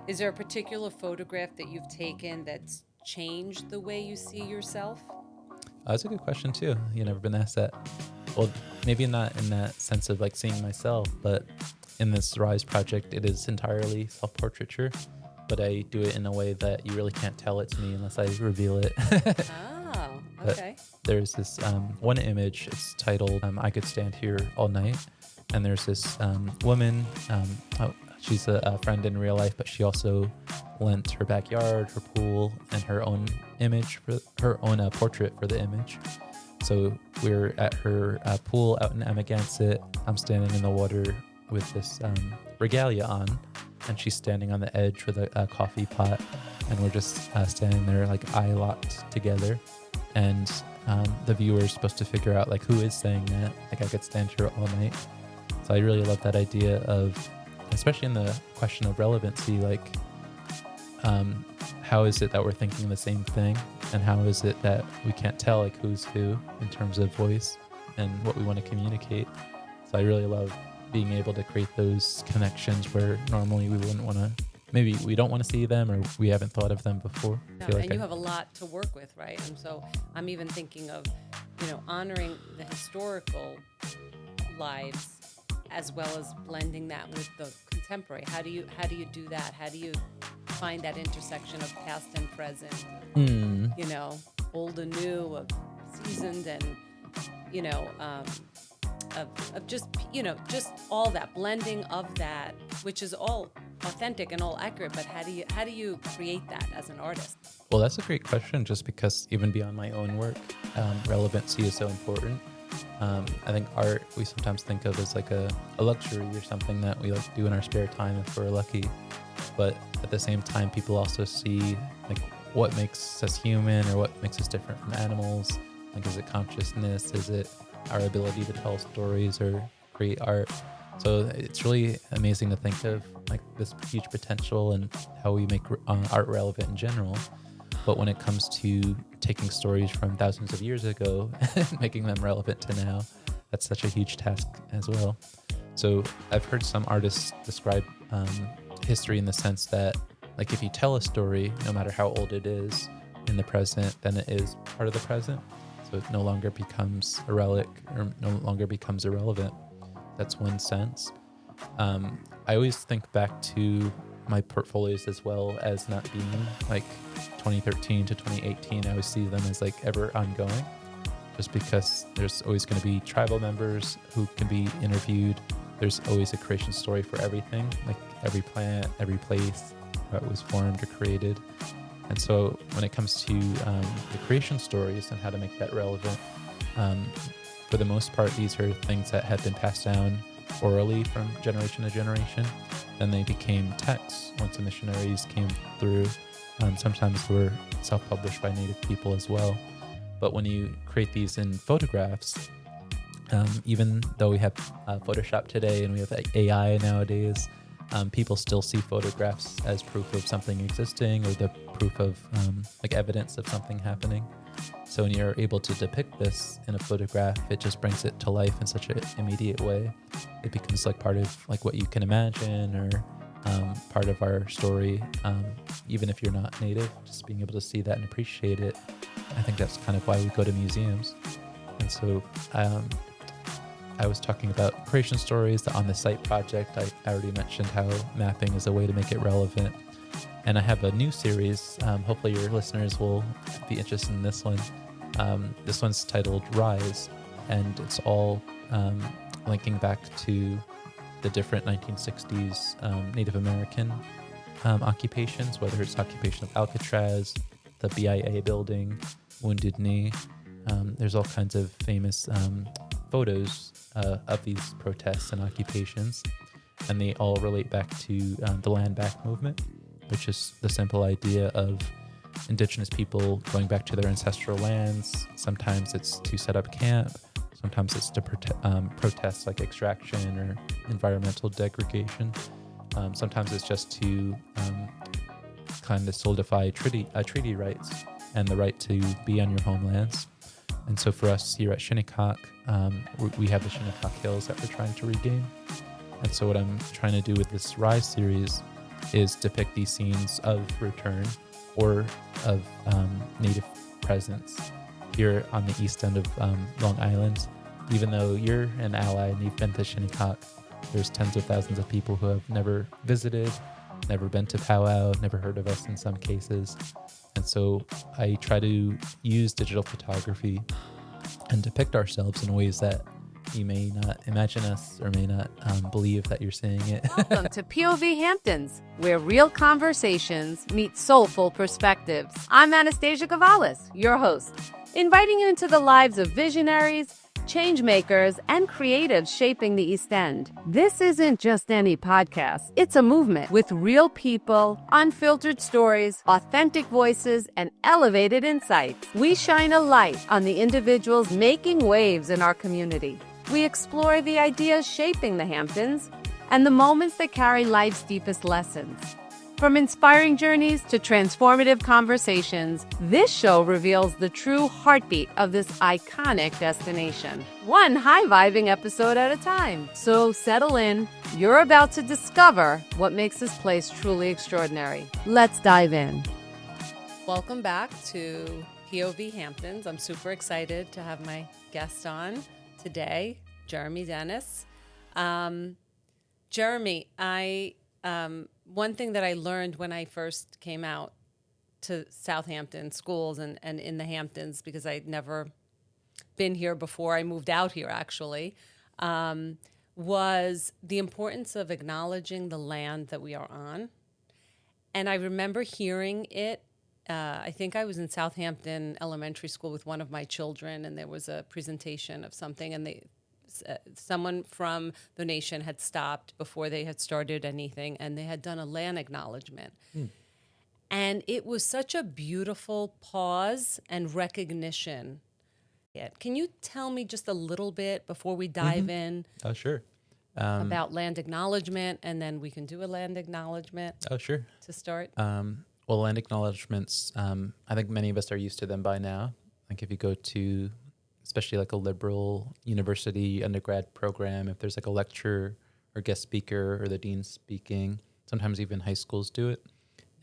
Is there a particular photograph that you've taken that's changed the way you see yourself? That's a good question too. You never been asked that. Well, maybe not in that sense of like seeing myself, but in this Rise project, it is entirely self-portraiture, but I do it in a way that you really can't tell it's me unless I reveal it. Oh, But okay. there's this one image. It's titled "I Could Stand Here All Night," and there's this woman. Oh, she's a friend in real life, but she also lent her backyard, her pool, and her own image for her own portrait for the image. So we're at her pool out in Amagansett. I'm standing in the water with this regalia on, and she's standing on the edge with a coffee pot, and we're just standing there like eye locked together. And the viewer is supposed to figure out like who is saying that. Like I could stand here all night. So I really love that idea of, especially in the question of relevancy, like how is it that we're thinking the same thing, and how is it that we can't tell like who's who in terms of voice and what we want to communicate. So I really love being able to create those connections where normally we wouldn't want to, maybe we don't want to see them or we haven't thought of them before. No, and you have a lot to work with, right? And so I'm even thinking of, honoring the historical lives as well as blending that with the contemporary. How do you do that? How do you find that intersection of past and present? Old and new, of seasoned and of just all that blending of that, which is all authentic and all accurate. But how do you create that as an artist? Well, that's a great question, just because even beyond my own work, relevancy is so important. I think art we sometimes think of as like a luxury or something that we like do in our spare time if we're lucky. But at the same time, people also see like what makes us human or what makes us different from animals. Like, is it consciousness? Is it our ability to tell stories or create art? So it's really amazing to think of like this huge potential and how we make art relevant in general. But when it comes to taking stories from thousands of years ago and making them relevant to now, that's such a huge task as well. So I've heard some artists describe history in the sense that, like, if you tell a story, no matter how old it is in the present, then it is part of the present. So it no longer becomes a relic or no longer becomes irrelevant. That's one sense. I always think back to my portfolios as well as not being like 2013 to 2018. I always see them as like ever ongoing, just because there's always going to be tribal members who can be interviewed. There's always a creation story for everything, like every plant, every place, how it was formed or created. And so when it comes to the creation stories and how to make that relevant, for the most part, these are things that have been passed down orally from generation to generation. Then they became texts once the missionaries came through. Sometimes they were self-published by Native people as well. But when you create these in photographs, even though we have Photoshop today and we have AI nowadays, people still see photographs as proof of something existing or the proof of like evidence of something happening. So when you're able to depict this in a photograph, it just brings it to life in such an immediate way. It becomes like part of like what you can imagine or part of our story, even if you're not Native. Just being able to see that and appreciate it, I think that's kind of why we go to museums. And so I was talking about creation stories, the On the Site project. I already mentioned how mapping is a way to make it relevant. And I have a new series. Hopefully your listeners will be interested in this one. This one's titled Rise, and it's all linking back to the different 1960s Native American occupations, whether it's occupation of Alcatraz, the BIA building, Wounded Knee. There's all kinds of famous photos of these protests and occupations, and they all relate back to the Land Back movement, which is the simple idea of Indigenous people going back to their ancestral lands. Sometimes it's to set up camp. Sometimes it's to protest like extraction or environmental degradation. Sometimes it's just to kind of solidify treaty rights and the right to be on your homelands. And so for us here at Shinnecock, we have the Shinnecock Hills that we're trying to regain. And so what I'm trying to do with this Rise series is depict these scenes of return or of Native presence here on the east end of Long Island. Even though you're an ally and you've been to Shinnecock, there's tens of thousands of people who have never visited, never been to powwow, never heard of us in some cases. And so I try to use digital photography and depict ourselves in ways that you may not imagine us or may not believe that you're seeing it. Welcome to POV Hamptons, where real conversations meet soulful perspectives. I'm Anastasia Gavalis, your host, inviting you into the lives of visionaries, change makers, and creatives shaping the East End. This isn't just any podcast. It's a movement with real people, unfiltered stories, authentic voices, and elevated insights. We shine a light on the individuals making waves in our community. We explore the ideas shaping the Hamptons and the moments that carry life's deepest lessons. From inspiring journeys to transformative conversations, this show reveals the true heartbeat of this iconic destination. One high-vibing episode at a time. So settle in. You're about to discover what makes this place truly extraordinary. Let's dive in. Welcome back to POV Hamptons. I'm super excited to have my guest on today, Jeremy Dennis. Jeremy, one thing that I learned when I first came out to Southampton schools and in the Hamptons, because I'd never been here before I moved out here, actually, was the importance of acknowledging the land that we are on. And I remember hearing it. I think I was in Southampton Elementary School with one of my children, and there was a presentation of something, and someone from the nation had stopped before they had started anything, and they had done a land acknowledgement. And it was such a beautiful pause and recognition. Can you tell me just a little bit before we dive in? Oh, sure. About land acknowledgement, and then we can do a land acknowledgement. Oh, sure. To start. Well, land acknowledgements, I think many of us are used to them by now. Like if you go to especially like a liberal university undergrad program, if there's like a lecture or guest speaker or the dean speaking, sometimes even high schools do it,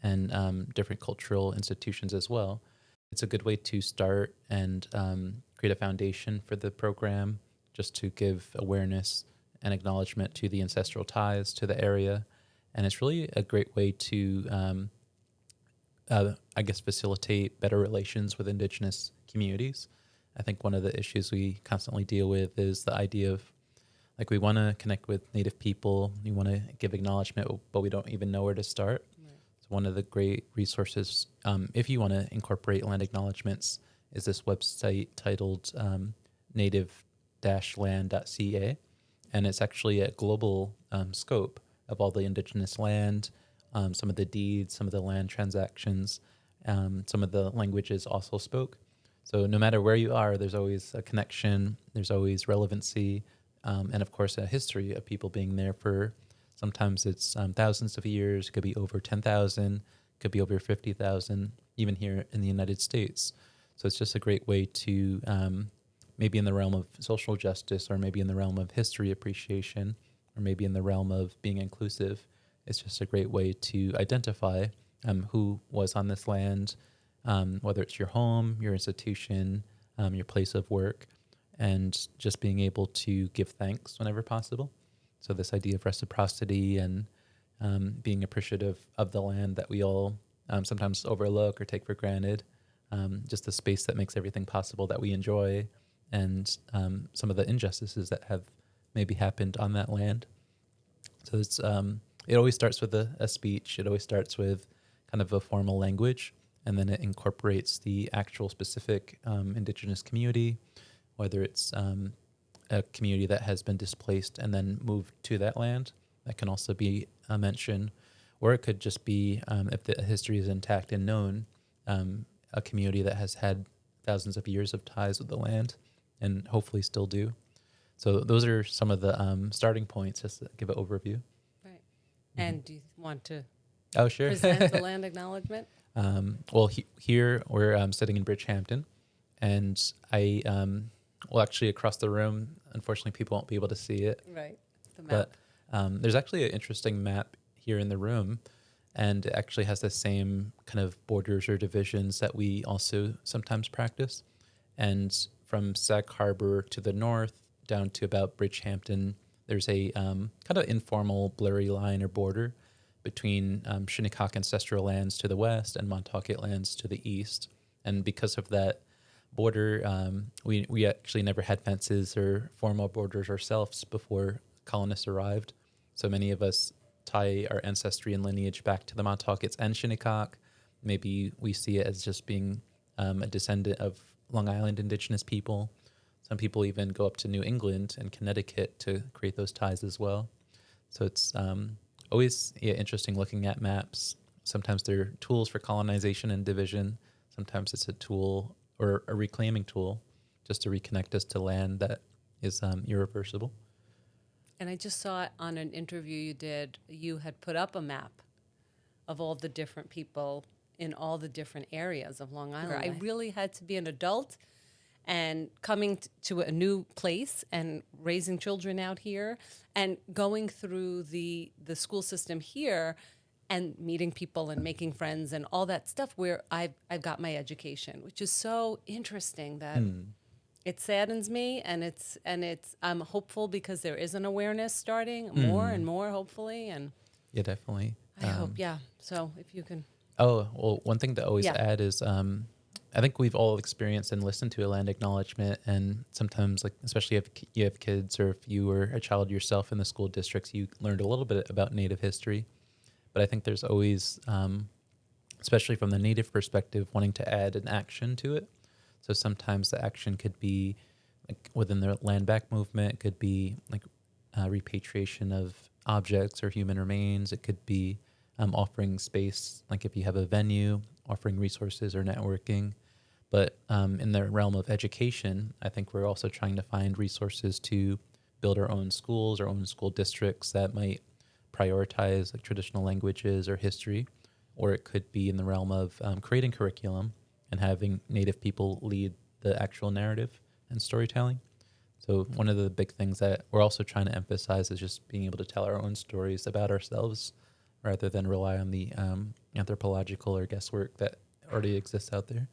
and different cultural institutions as well. It's a good way to start and create a foundation for the program, just to give awareness and acknowledgement to the ancestral ties to the area. And it's really a great way to, facilitate better relations with Indigenous communities. I think one of the issues we constantly deal with is the idea of, like, we want to connect with Native people, we want to give acknowledgement, but we don't even know where to start. Right. So one of the great resources, if you want to incorporate land acknowledgements, is this website titled native-land.ca. And it's actually a global scope of all the Indigenous land, some of the deeds, some of the land transactions, some of the languages also spoke. So no matter where you are, there's always a connection, there's always relevancy, and of course a history of people being there for, sometimes it's thousands of years, it could be over 10,000, could be over 50,000, even here in the United States. So it's just a great way to maybe in the realm of social justice, or maybe in the realm of history appreciation, or maybe in the realm of being inclusive. It's just a great way to identify who was on this land, whether it's your home, your institution, your place of work, and just being able to give thanks whenever possible. So this idea of reciprocity and being appreciative of the land that we all sometimes overlook or take for granted, just the space that makes everything possible that we enjoy, and some of the injustices that have maybe happened on that land. So it's, it always starts with a speech. It always starts with kind of a formal language, and then it incorporates the actual specific Indigenous community, whether it's a community that has been displaced and then moved to that land. That can also be a mention, or it could just be, if the history is intact and known, a community that has had thousands of years of ties with the land and hopefully still do. So those are some of the starting points, just to give an overview. Right. And do you want to sure. present the land acknowledgement? Here we're sitting in Bridgehampton, and actually across the room, unfortunately people won't be able to see it. Right, the map. But there's actually an interesting map here in the room. and it actually has the same kind of borders or divisions that we also sometimes practice. And from Sag Harbor to the north down to about Bridgehampton, there's a kind of informal blurry line or border between Shinnecock ancestral lands to the west and Montaukett lands to the east. And because of that border, we actually never had fences or formal borders ourselves before colonists arrived. So many of us tie our ancestry and lineage back to the Montauketts and Shinnecock. Maybe we see it as just being a descendant of Long Island Indigenous people. Some people even go up to New England and Connecticut to create those ties as well. So it's always interesting looking at maps. Sometimes they're tools for colonization and division. Sometimes it's a tool or a reclaiming tool just to reconnect us to land that is irreversible. And I just saw it on an interview you did. You had put up a map of all the different people in all the different areas of Long Island. Right. I really had to be an adult and coming to a new place and raising children out here and going through the school system here and meeting people and making friends and all that stuff where I've got my education, which is so interesting that it saddens me, and it's I'm hopeful because there is an awareness starting more and more, hopefully, and Yeah, definitely. I hope, yeah. So if you can. Oh, well, one thing to always add is I think we've all experienced and listened to a land acknowledgement, and sometimes, like, especially if you have kids or if you were a child yourself in the school districts, you learned a little bit about Native history. But I think there's always, especially from the Native perspective, wanting to add an action to it. So sometimes the action could be like within the land back movement. It could be like repatriation of objects or human remains. It could be offering space, like if you have a venue, offering resources or networking. But in the realm of education, I think we're also trying to find resources to build our own schools, our own school districts that might prioritize like traditional languages or history. Or it could be in the realm of creating curriculum and having Native people lead the actual narrative and storytelling. So one of the big things that we're also trying to emphasize is just being able to tell our own stories about ourselves rather than rely on the anthropological or guesswork that already exists out there.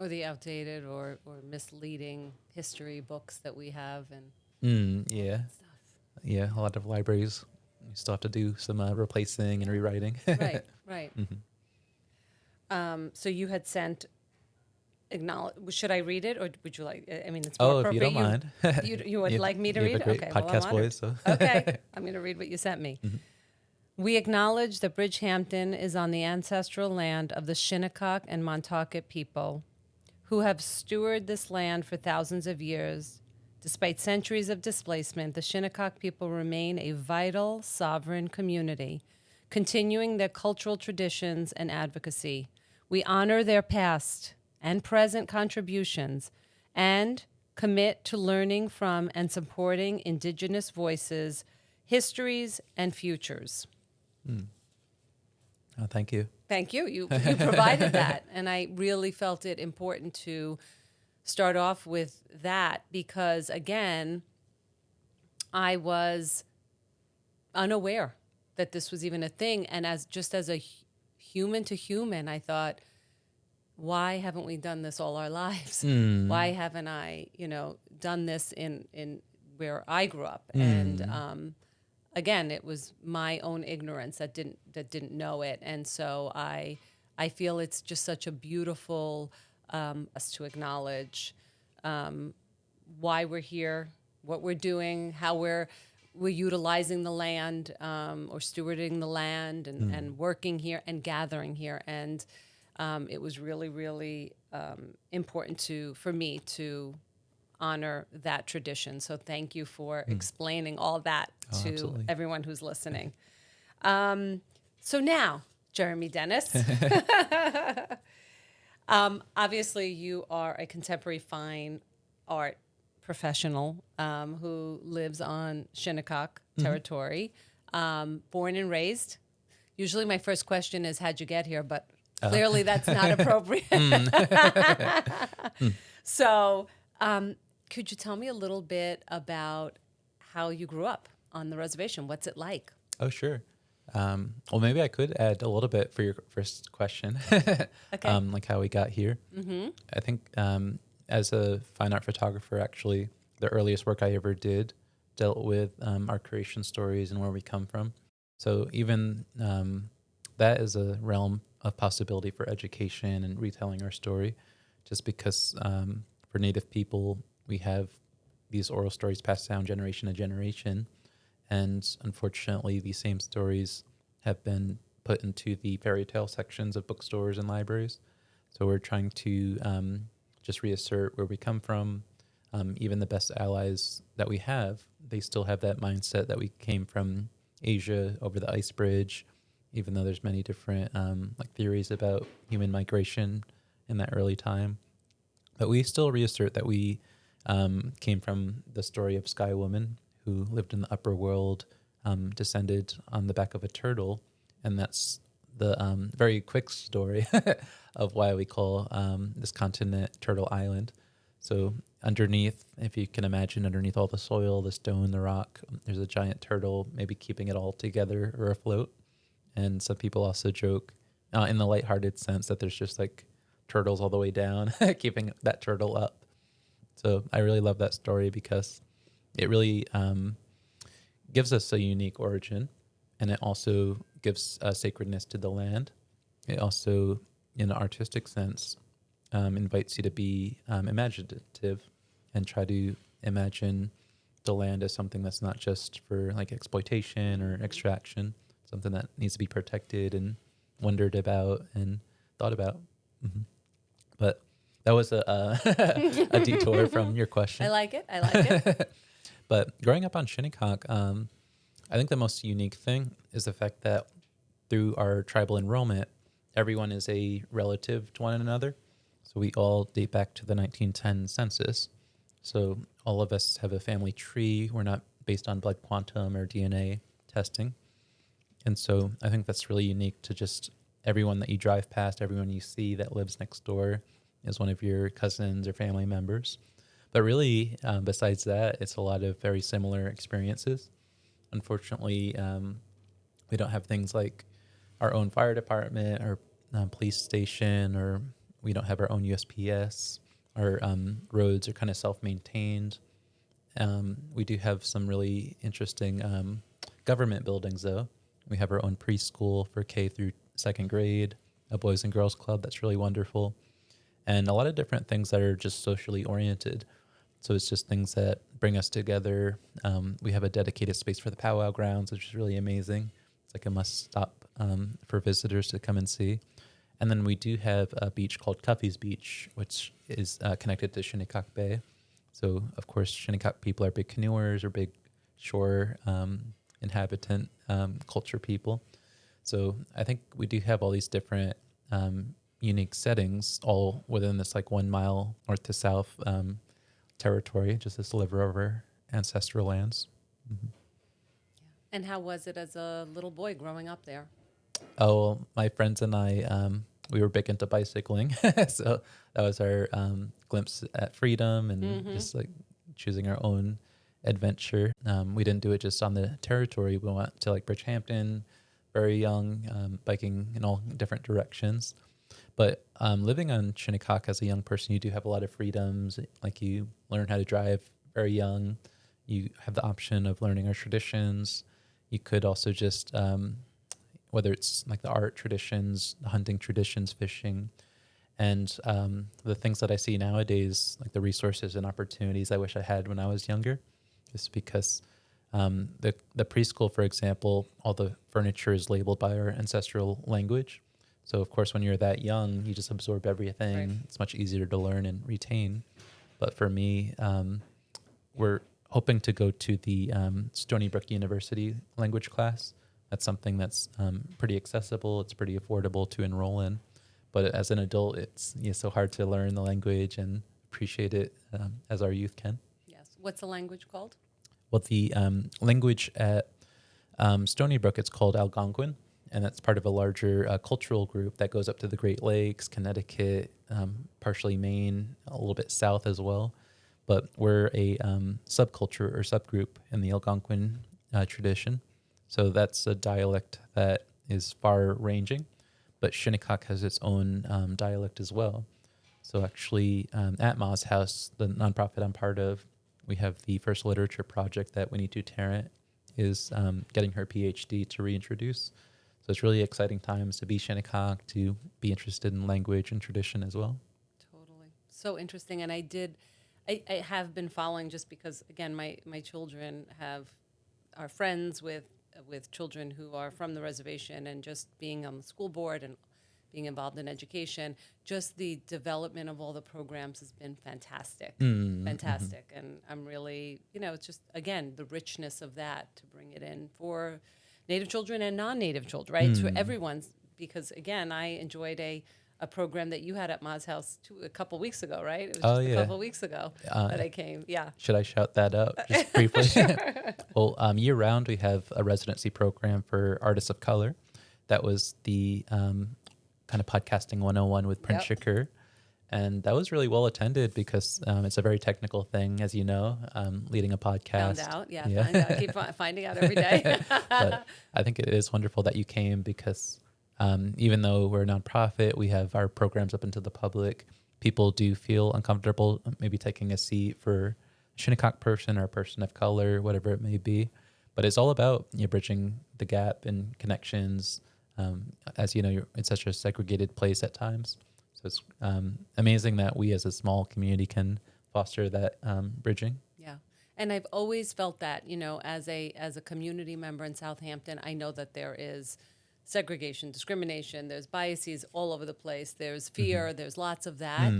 Or the outdated or misleading history books that we have and Yeah. stuff. Yeah, a lot of libraries, you still have to do some replacing and rewriting. Right, right. Mhm. So you had sent should I read it, or would you like? I mean, it's Oh, more if you don't appropriate. mind. You would like me to read You it? have a great Okay, well, I'm podcast honored. voice. So. Okay, I'm going to read what you sent me. Mm-hmm. We acknowledge that Bridgehampton is on the ancestral land of the Shinnecock and Montaukett people, who have stewarded this land for thousands of years. Despite centuries of displacement, the Shinnecock people remain a vital, sovereign community, continuing their cultural traditions and advocacy. We honor their past and present contributions and commit to learning from and supporting Indigenous voices, histories, and futures. Oh, thank you. Thank you. You provided that. And I really felt it important to start off with that because, again, I was unaware that this was even a thing. And as a human to human, I thought, why haven't we done this all our lives? Why haven't I, done this in where I grew up? And again, it was my own ignorance that didn't know it, and so I feel it's just such a beautiful us to acknowledge why we're here, what we're doing, how we're utilizing the land or stewarding the land and working here and gathering here. And it was really, really important for me to honor that tradition. So thank you for explaining all that to absolutely. everyone who's listening. So now, Jeremy Dennis, obviously you are a contemporary fine art professional who lives on Shinnecock territory, born and raised. Usually my first question is, how'd you get here? But clearly that's not appropriate. So could you tell me a little bit about how you grew up on the reservation? What's it like? Oh, sure. Well, maybe I could add a little bit for your first question, Okay. like how we got here. Mm-hmm. I think as a fine art photographer, actually, the earliest work I ever did dealt with our creation stories and where we come from. So even that is a realm of possibility for education and retelling our story, just because for Native people, we have these oral stories passed down generation to generation. And unfortunately, these same stories have been put into the fairy tale sections of bookstores and libraries. So we're trying to just reassert where we come from. Even the best allies that we have, they still have that mindset that we came from Asia over the ice bridge, even though there's many different like theories about human migration in that early time. But we still reassert that we came from the story of Sky Woman, who lived in the upper world, descended on the back of a turtle. And that's the very quick story of why we call this continent Turtle Island. So underneath, if you can imagine, underneath all the soil, the stone, the rock, there's a giant turtle, maybe keeping it all together or afloat. And some people also joke in the lighthearted sense that there's just like turtles all the way down, keeping that turtle up. So I really love that story because it really gives us a unique origin, and it also gives a sacredness to the land. It also, in an artistic sense, invites you to be imaginative and try to imagine the land as something that's not just for like exploitation or extraction, something that needs to be protected and wondered about and thought about. hmm But that was a detour from your question. I like it. I like it. But growing up on Shinnecock, I think the most unique thing is the fact that through our tribal enrollment, everyone is a relative to one another. So we all date back to the 1910 census. So all of us have a family tree. We're not based on blood quantum or DNA testing. And so I think that's really unique to just everyone that you drive past, everyone you see that lives next door is one of your cousins or family members. But really, besides that, it's a lot of very similar experiences. Unfortunately, we don't have things like our own fire department or police station, or we don't have our own USPS. Our roads are kind of self-maintained. We do have some really interesting government buildings, though. We have our own preschool for K through second grade, a boys and girls club that's really wonderful, and a lot of different things that are just socially oriented. So it's just things that bring us together. We have a dedicated space for the powwow grounds, which is really amazing. It's like a must stop for visitors to come and see. And then we do have a beach called Cuffy's Beach, which is connected to Shinnecock Bay. So, of course, Shinnecock people are big canoers or big shore inhabitant culture people. So I think we do have all these different unique settings all within this like 1 mile north to south territory, just this sliver of our ancestral lands. Mm-hmm. And how was it as a little boy growing up there? Oh, my friends and I, we were big into bicycling. So that was our glimpse at freedom and just like choosing our own adventure. We didn't do it just on the territory. We went to like Bridgehampton, very young, biking in all different directions. But living on Shinnecock as a young person, you do have a lot of freedoms. Like you learn how to drive very young. You have the option of learning our traditions. You could also just, whether it's like the art traditions, the hunting traditions, fishing, and the things that I see nowadays, like the resources and opportunities I wish I had when I was younger, just because the preschool, for example, all the furniture is labeled by our ancestral language. So, of course, when you're that young, you just absorb everything. Right. It's much easier to learn and retain. But for me, we're hoping to go to the Stony Brook University language class. That's something that's pretty accessible. It's pretty affordable to enroll in. But as an adult, it's so hard to learn the language and appreciate it as our youth can. Yes. What's the language called? Well, the language at Stony Brook, it's called Algonquin. And that's part of a larger cultural group that goes up to the Great Lakes, Connecticut, partially Maine, a little bit south as well. But we're a subculture or subgroup in the Algonquin tradition. So that's a dialect that is far ranging, but Shinnecock has its own dialect as well. So actually, at Ma's House, the nonprofit I'm part of, we have the first literature project that Winnie Tarrant is getting her PhD to reintroduce. So it's really exciting times to be Shinnecock, to be interested in language and tradition as well. Totally. So interesting. And I have been following just because, again, my children are friends with children who are from the reservation, and just being on the school board and being involved in education, just the development of all the programs has been fantastic. Fantastic. And I'm really, it's just, again, the richness of that to bring it in for Native children and non-Native children, right? For everyone's, because again, I enjoyed a program that you had at Ma's House a couple weeks ago, right? It was just a couple weeks ago that I came. Yeah. Should I shout that out just briefly? Sure. Well, year round, we have a residency program for artists of color. That was the kind of podcasting 101 with Prince Shakur. And that was really well attended because it's a very technical thing, as you know, leading a podcast. Found out. Keep finding out every day. But I think it is wonderful that you came because even though we're a nonprofit, we have our programs open to the public. People do feel uncomfortable maybe taking a seat for a Shinnecock person or a person of color, whatever it may be. But it's all about bridging the gap and connections. As you know, it's such a segregated place at times. So it's amazing that we as a small community can foster that bridging. Yeah. And I've always felt that, as a community member in Southampton, I know that there is segregation, discrimination, there's biases all over the place, there's fear, there's lots of that.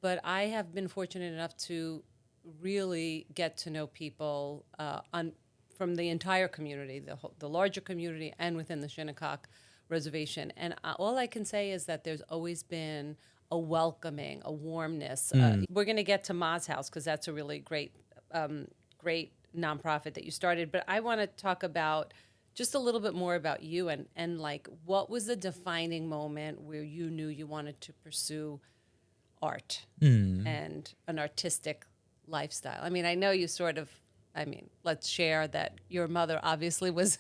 But I have been fortunate enough to really get to know people from the entire community, the larger community, and within the Shinnecock Reservation. And all I can say is that there's always been a welcoming, a warmness. We're going to get to Ma's House because that's a really great nonprofit that you started. But I want to talk about just a little bit more about you and like, what was the defining moment where you knew you wanted to pursue art and an artistic lifestyle? I mean, I know you let's share that your mother obviously was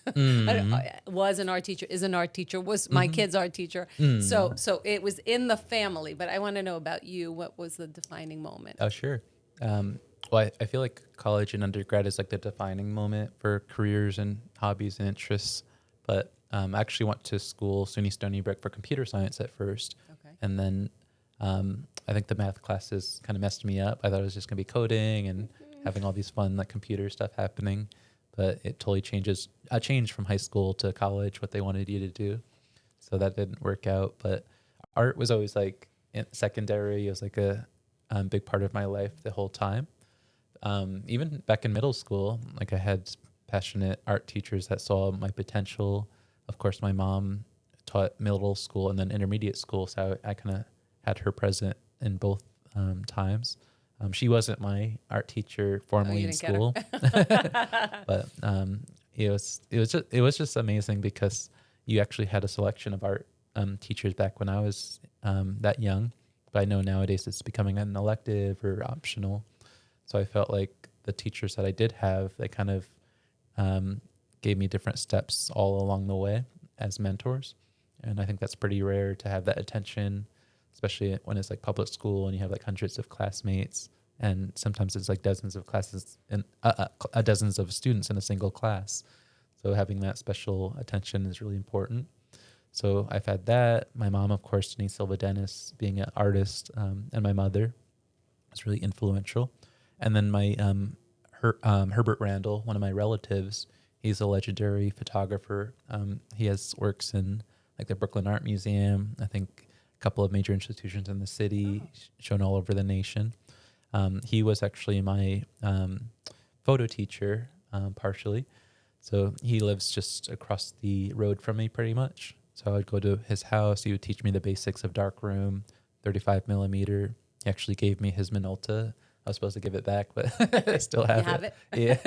was an art teacher, is an art teacher, was my kid's art teacher. So it was in the family, but I want to know about you. What was the defining moment? Oh, sure. Well, I feel like college and undergrad is like the defining moment for careers and hobbies and interests. But I actually went to school, SUNY Stony Brook, for computer science at first. Okay. And then I think the math classes kind of messed me up. I thought it was just going to be coding and having all these fun like computer stuff happening. But it totally changed from high school to college what they wanted you to do. So that didn't work out. But art was always like secondary. It was like a big part of my life the whole time. Even back in middle school, like I had passionate art teachers that saw my potential. Of course, my mom taught middle school and then intermediate school, so I kind of had her present in both times. She wasn't my art teacher formally in school, but it was just amazing because you actually had a selection of art teachers back when I was that young. But I know nowadays it's becoming an elective or optional. So I felt like the teachers that I did have, they kind of gave me different steps all along the way as mentors. And I think that's pretty rare to have that attention, especially when it's like public school and you have like hundreds of classmates. And sometimes it's like dozens of classes and dozens of students in a single class. So having that special attention is really important. So I've had that. My mom, of course, Denise Silva Dennis, being an artist, and my mother was really influential. And then my Herbert Randall, one of my relatives, he's a legendary photographer. He has works in like the Brooklyn Art Museum, I think a couple of major institutions in the city, shown all over the nation. He was actually my photo teacher, partially. So he lives just across the road from me pretty much. So I would go to his house. He would teach me the basics of darkroom, 35 millimeter. He actually gave me his Minolta. I was supposed to give it back, but I still have it. Yeah,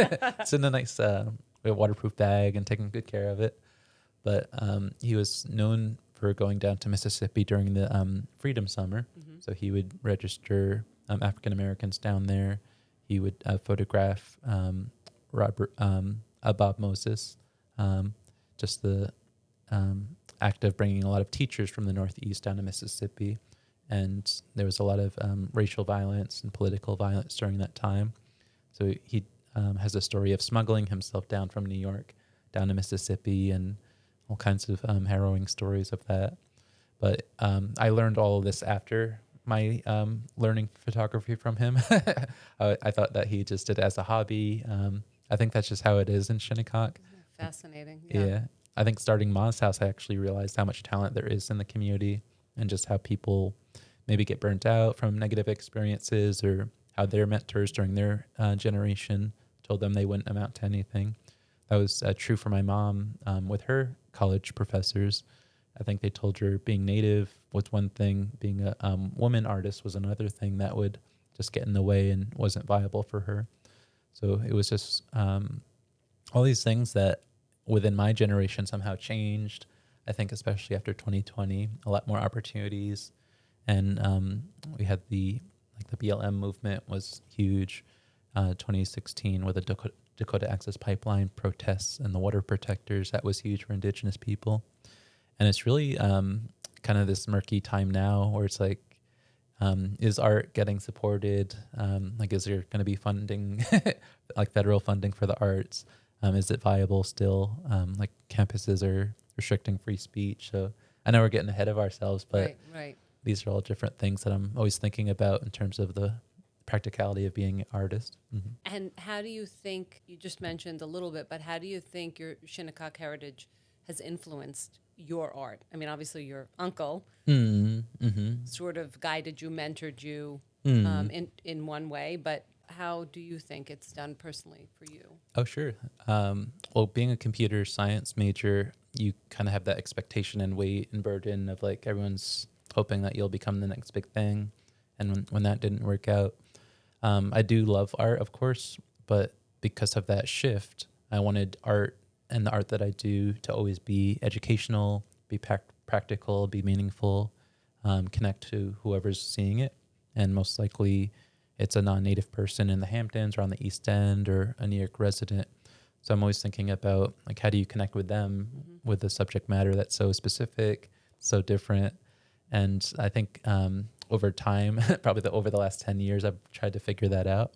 it's in a nice waterproof bag and taking good care of it. But he was known for going down to Mississippi during the Freedom Summer. Mm-hmm. So he would register African Americans down there. He would photograph Bob Moses, just the act of bringing a lot of teachers from the Northeast down to Mississippi. And there was a lot of racial violence and political violence during that time. So he has a story of smuggling himself down from New York down to Mississippi, and all kinds of harrowing stories of that. But I learned all of this after my learning photography from him. I thought that he just did it as a hobby. I think that's just how it is in Shinnecock. Fascinating. Yeah. I think starting Ma's House, I actually realized how much talent there is in the community, and just how people maybe get burnt out from negative experiences, or how their mentors during their generation told them they wouldn't amount to anything. That was true for my mom with her college professors. I think they told her being Native was one thing, being a woman artist was another thing that would just get in the way and wasn't viable for her. So it was just all these things that within my generation somehow changed. I think especially after 2020, a lot more opportunities. And we had the BLM movement was huge. 2016 with the Dakota Access Pipeline protests and the water protectors, that was huge for Indigenous people. And it's really kind of this murky time now where it's like, is art getting supported? Is there going to be funding, like federal funding for the arts? Is it viable still? Campuses are restricting free speech. So I know we're getting ahead of ourselves, but Right. these are all different things that I'm always thinking about in terms of the practicality of being an artist. Mm-hmm. And how do you think, you just mentioned a little bit, but how do you think your Shinnecock heritage has influenced your art? I mean, obviously your uncle sort of guided you, mentored you in one way, but how do you think it's done personally for you? Oh, sure. Well, being a computer science major, you kind of have that expectation and weight and burden of like everyone's hoping that you'll become the next big thing. And when that didn't work out, I do love art, of course, but because of that shift, I wanted art and the art that I do to always be educational, be practical, be meaningful, connect to whoever's seeing it. And most likely it's a non-native person in the Hamptons or on the East End or a New York resident. So I'm always thinking about like, how do you connect with them with a subject matter that's so specific, so different. And I think over time, probably over the last 10 years, I've tried to figure that out.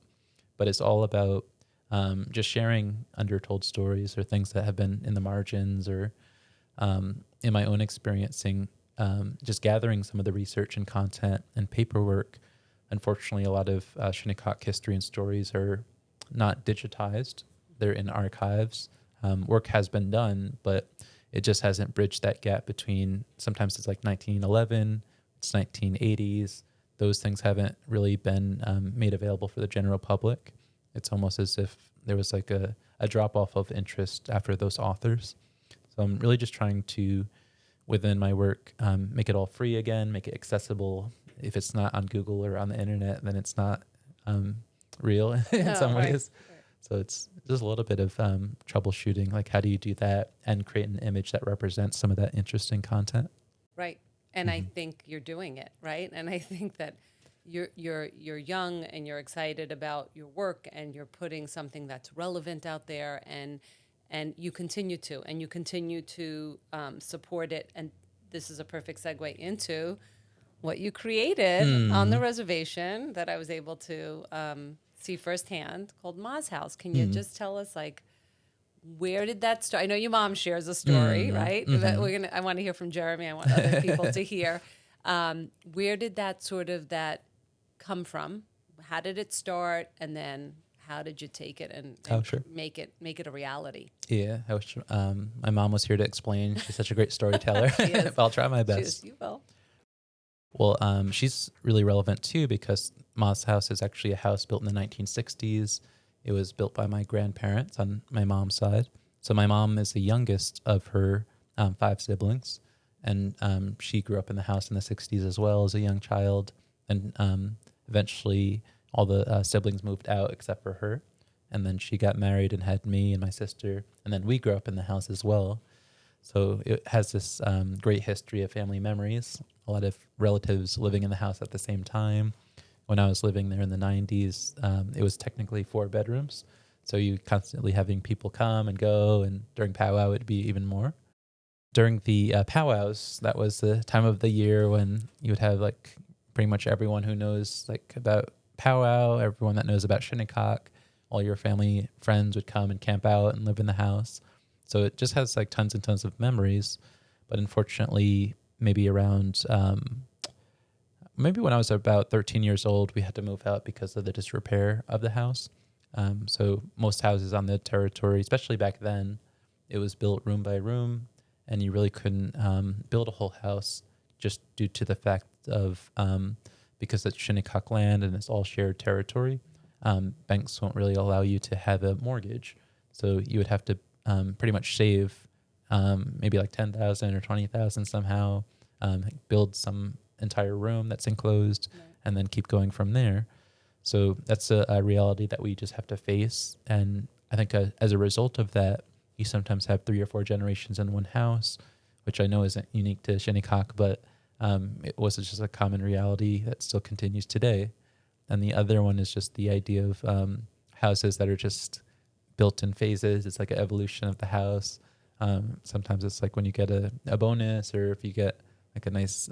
But it's all about just sharing undertold stories or things that have been in the margins or in my own experiencing, just gathering some of the research and content and paperwork. Unfortunately, a lot of Shinnecock history and stories are not digitized. They're in archives. Work has been done, but it just hasn't bridged that gap between, sometimes it's like 1911, it's 1980s. Those things haven't really been made available for the general public. It's almost as if there was like a drop-off of interest after those authors. So I'm really just trying to, within my work, make it all free again, make it accessible. If it's not on Google or on the internet, then it's not real in some ways. Right. So it's just a little bit of troubleshooting, like how do you do that and create an image that represents some of that interesting content? Right. And I think you're doing it, right? And I think that you're young and you're excited about your work and you're putting something that's relevant out there, and you continue to support it. And this is a perfect segue into what you created on the reservation that I was able to see firsthand, called Ma's House. Can you just tell us, like, where did that start? I know your mom shares a story, right? But I want to hear from Jeremy. I want other people to hear. Where did that come from? How did it start? And then how did you take it and make it a reality? Yeah, I wish my mom was here to explain. She's such a great storyteller. But I'll try my best. You will. Well, she's really relevant too, because Ma's House is actually a house built in the 1960s. It was built by my grandparents on my mom's side. So my mom is the youngest of her 5 siblings, and she grew up in the house in the 60s as well as a young child. And eventually all the siblings moved out except for her. And then she got married and had me and my sister. And then we grew up in the house as well. So it has this great history of family memories, a lot of relatives living in the house at the same time. When I was living there in the 90s, it was technically 4 bedrooms. So you constantly having people come and go, and during powwow it'd be even more. During the powwows, that was the time of the year when you would have like pretty much everyone who knows like about powwow, everyone that knows about Shinnecock, all your family friends would come and camp out and live in the house. So it just has like tons and tons of memories. But unfortunately, maybe around maybe when I was about 13 years old, we had to move out because of the disrepair of the house. So most houses on the territory, especially back then, it was built room by room, and you really couldn't build a whole house just due to the fact of because it's Shinnecock land and it's all shared territory. Banks won't really allow you to have a mortgage, so you would have to pretty much save maybe like 10,000 or 20,000 somehow, build some entire room that's enclosed, and then keep going from there. So that's a reality that we just have to face. And I think as a result of that, you sometimes have 3 or 4 generations in one house, which I know isn't unique to Shinnecock, but it was just a common reality that still continues today. And the other one is just the idea of houses that are just built in phases. It's like an evolution of the house. Sometimes it's like when you get a bonus, or if you get like a nice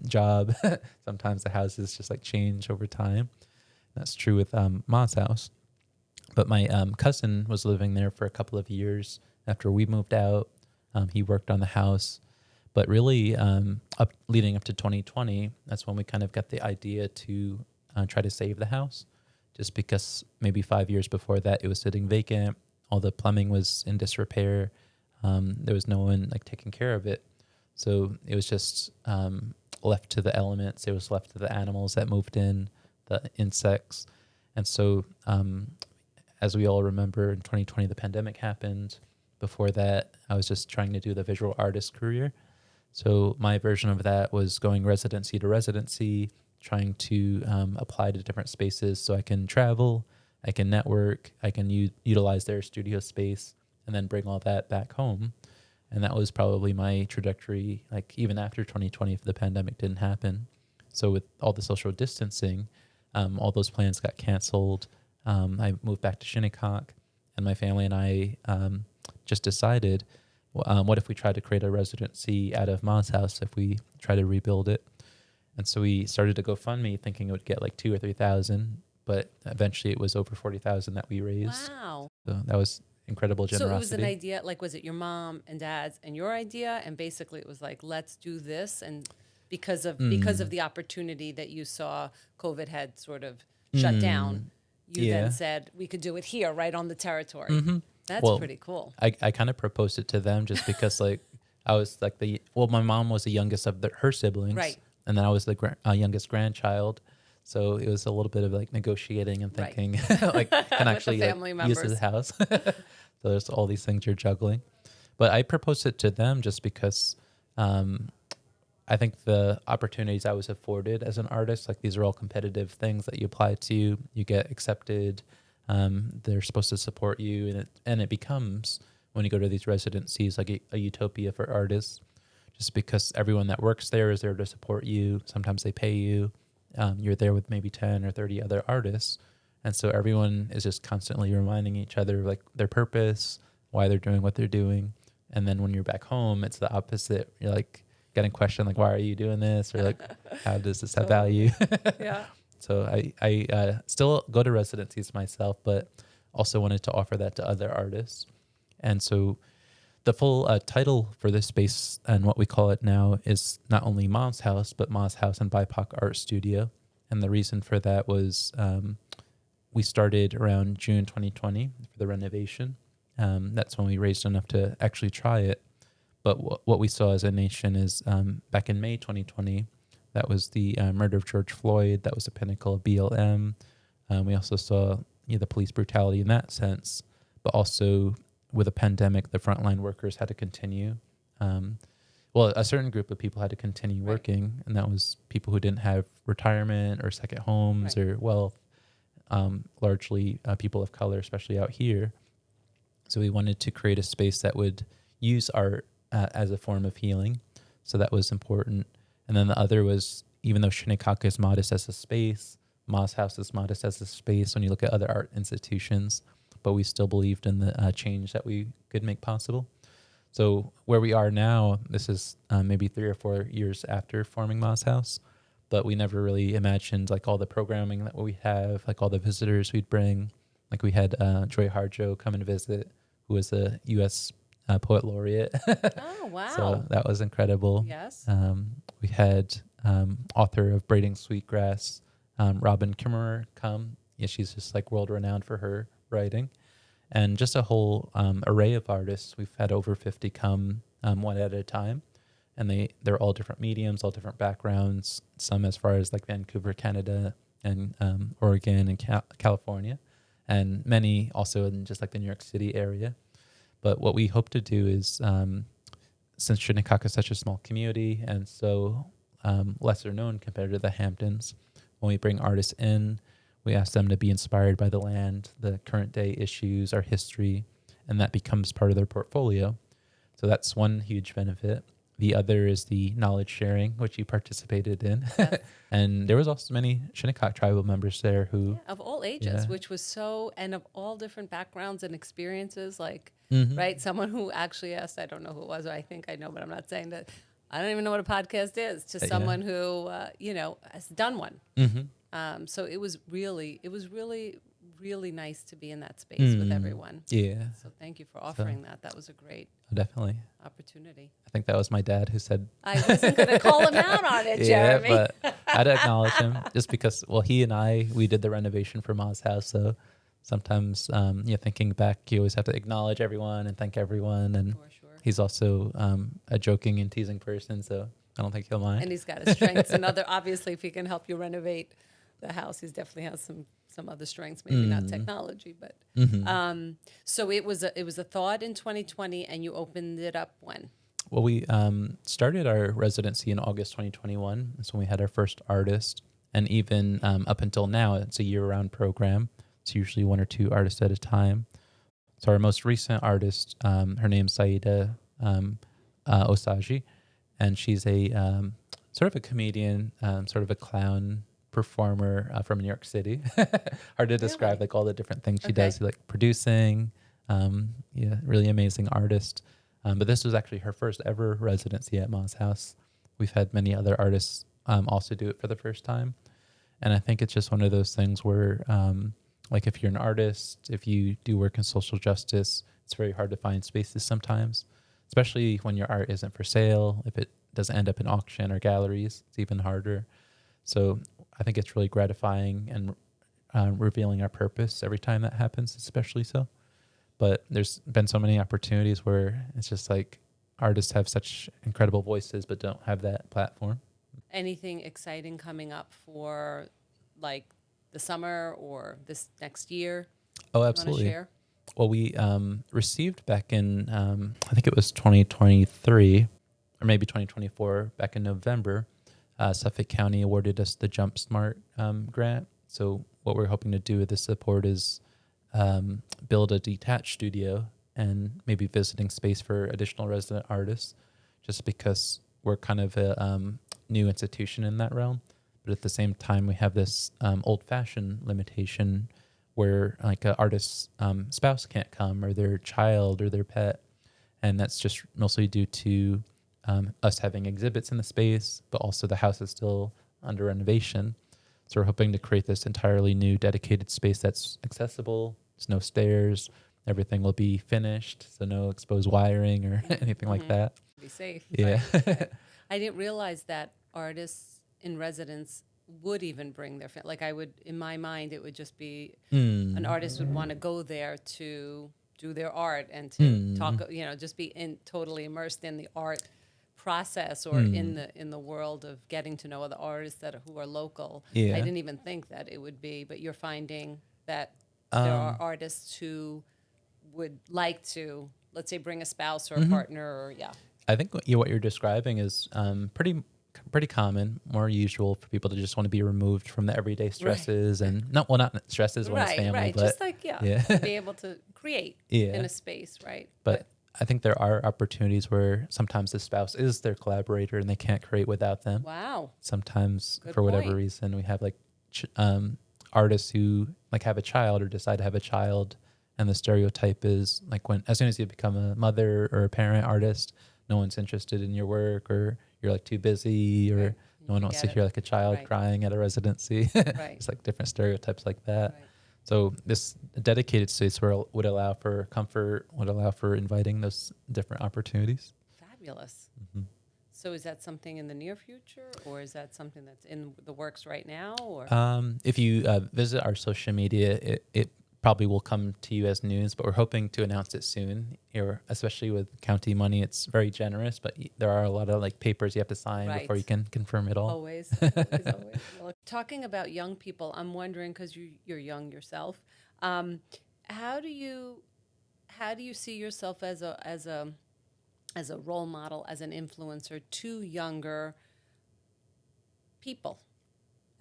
job, sometimes the houses just like change over time. That's true with Ma's house. But my cousin was living there for a couple of years after we moved out. He worked on the house. But really, leading up to 2020, that's when we kind of got the idea to try to save the house. Just because maybe 5 years before that, it was sitting vacant. All the plumbing was in disrepair. There was no one like taking care of it. So it was just left to the elements. It was left to the animals that moved in, the insects. And so as we all remember, in 2020, the pandemic happened. Before that, I was just trying to do the visual artist career. So my version of that was going residency to residency, trying to apply to different spaces so I can travel, I can network, I can utilize their studio space, and then bring all that back home. And that was probably my trajectory, like even after 2020, if the pandemic didn't happen. So with all the social distancing, all those plans got canceled. I moved back to Shinnecock, and my family and I just decided, what if we tried to create a residency out of Ma's house if we try to rebuild it? And so we started a GoFundMe thinking it would get like 2,000 or 3,000, but eventually it was over 40,000 that we raised. Wow. So that was incredible generosity. So it was an idea, like, was it your mom and dad's and your idea? And basically it was like, let's do this. And because of the opportunity that you saw COVID had sort of shut down, you then said, we could do it here, right on the territory. Mm-hmm. That's pretty cool. I kind of proposed it to them just because like I was like my mom was the youngest of her siblings. Right. And then I was the youngest grandchild. So it was a little bit of like negotiating and thinking like can actually like, use the house. So there's all these things you're juggling. But I proposed it to them just because I think the opportunities I was afforded as an artist, like these are all competitive things that you apply to, you get accepted. They're supposed to support you, and it becomes, when you go to these residencies, like a utopia for artists, just because everyone that works there is there to support you. Sometimes they pay you. You're there with maybe 10 or 30 other artists. And so everyone is just constantly reminding each other like their purpose, why they're doing what they're doing. And then when you're back home, it's the opposite. You're like getting questioned, like, why are you doing this? Or like, how does this have value? Yeah. So I still go to residencies myself, but also wanted to offer that to other artists. And so the full title for this space and what we call it now is not only Ma's House, but Ma's House and BIPOC Art Studio. And the reason for that was we started around June 2020 for the renovation. That's when we raised enough to actually try it. But what we saw as a nation is back in May 2020, that was the murder of George Floyd. That was the pinnacle of BLM. We also saw the police brutality in that sense, but also with a pandemic, the frontline workers had to continue. A certain group of people had to continue working, and that was people who didn't have retirement or second homes or wealth, largely people of color, especially out here. So we wanted to create a space that would use art as a form of healing. So that was important. And then the other was, even though Shinnecock is modest as a space, Ma's House is modest as a space when you look at other art institutions, but we still believed in the change that we could make possible. So where we are now, this is maybe 3 or 4 years after forming Moz House, but we never really imagined like all the programming that we have, like all the visitors we'd bring. Like we had Joy Harjo come and visit, who was a U.S. Poet Laureate. Oh, wow. So that was incredible. Yes. We had author of Braiding Sweetgrass, Robin Kimmerer, come. Yeah, she's just like world renowned for her writing. And just a whole array of artists. We've had over 50 come one at a time. And they're all different mediums, all different backgrounds, some as far as like Vancouver, Canada, and Oregon and California, and many also in just like the New York City area. But what we hope to do is, since Shinnecock is such a small community and so lesser known compared to the Hamptons, when we bring artists in, we ask them to be inspired by the land, the current day issues, our history, and that becomes part of their portfolio. So that's one huge benefit. The other is the knowledge sharing, which you participated in. Yes. And there was also many Shinnecock tribal members there who... Of all ages, which was and of all different backgrounds and experiences, like, Mm-hmm. right? Someone who actually asked, I don't know who it was, or I think I know, but I'm not saying that. I don't even know what a podcast is, to someone who, has done one. Mm-hmm. So it was really, really nice to be in that space with everyone. Yeah. So thank you for offering that. That was a great Definitely. opportunity. I think that was my dad who said... I wasn't going to call him out on it, Jeremy. Yeah, but I had to acknowledge him just because, well, he and we did the renovation for Moz House, so sometimes, thinking back, you always have to acknowledge everyone and thank everyone, and For sure. he's also a joking and teasing person, so I don't think he'll mind. And he's got his strengths. Obviously, if he can help you renovate the house, he definitely has some other strengths, maybe not technology, but so it was a thought in 2020, and you opened it up when? Well, we started our residency in August 2021. That's when we had our first artist, and even up until now, it's a year-round program. It's usually 1 or 2 artists at a time. So our most recent artist, her name's Saida Osaji, and she's a sort of a comedian, sort of a clown performer from New York City. Hard to describe, like all the different things she does, like producing. Really amazing artist. But this was actually her first ever residency at Moz House. We've had many other artists also do it for the first time. And I think it's just one of those things where, like if you're an artist, if you do work in social justice, it's very hard to find spaces sometimes, especially when your art isn't for sale. If it doesn't end up in auction or galleries, it's even harder. So I think it's really gratifying and revealing our purpose every time that happens, especially so. But there's been so many opportunities where it's just like artists have such incredible voices but don't have that platform. Anything exciting coming up for like the summer or this next year? Oh, absolutely. You wanna share? Well, we received back in, I think it was 2023 or maybe 2024, back in November, Suffolk County awarded us the Jump Smart grant. So what we're hoping to do with this support is build a detached studio and maybe visiting space for additional resident artists, just because we're kind of a new institution in that realm. But at the same time, we have this old-fashioned limitation where like an artist's spouse can't come, or their child or their pet. And that's just mostly due to us having exhibits in the space, but also the house is still under renovation. So we're hoping to create this entirely new dedicated space that's accessible. There's no stairs. Everything will be finished, so no exposed wiring or anything like that. Be safe. Yeah. Right. I didn't realize that artists in residence would even bring their like I would, in my mind, it would just be an artist would want to go there to do their art and to talk, just be totally immersed in the art process or in the world of getting to know other artists who are local. Yeah. I didn't even think that it would be, but you're finding that there are artists who would like to, let's say, bring a spouse or a partner or I think what you're describing is pretty common, more usual for people to just want to be removed from the everyday stresses and not stresses when it's family, but just like be able to create in a space, right? But I think there are opportunities where sometimes the spouse is their collaborator and they can't create without them. Wow. Sometimes Good for whatever point. reason we have like artists who like have a child or decide to have a child And the stereotype is like as soon as you become a mother or a parent artist, no one's interested in your work, or you're like too busy, or Right. no one wants to hear like a child Right. crying at a residency. Right. It's like different stereotypes like that. Right. So this dedicated space would allow for comfort, would allow for inviting those different opportunities. Fabulous. Mhm. So is that something in the near future, or is that something that's in the works right now? Or If you visit our social media, it probably will come to you as news, but we're hoping to announce it soon. Here, especially with county money, it's very generous, but there are a lot of like papers you have to sign Right. before you can confirm it all. always. Well, talking about young people, I'm wondering, because you're young yourself, how do you see yourself as a role model, as an influencer to younger people,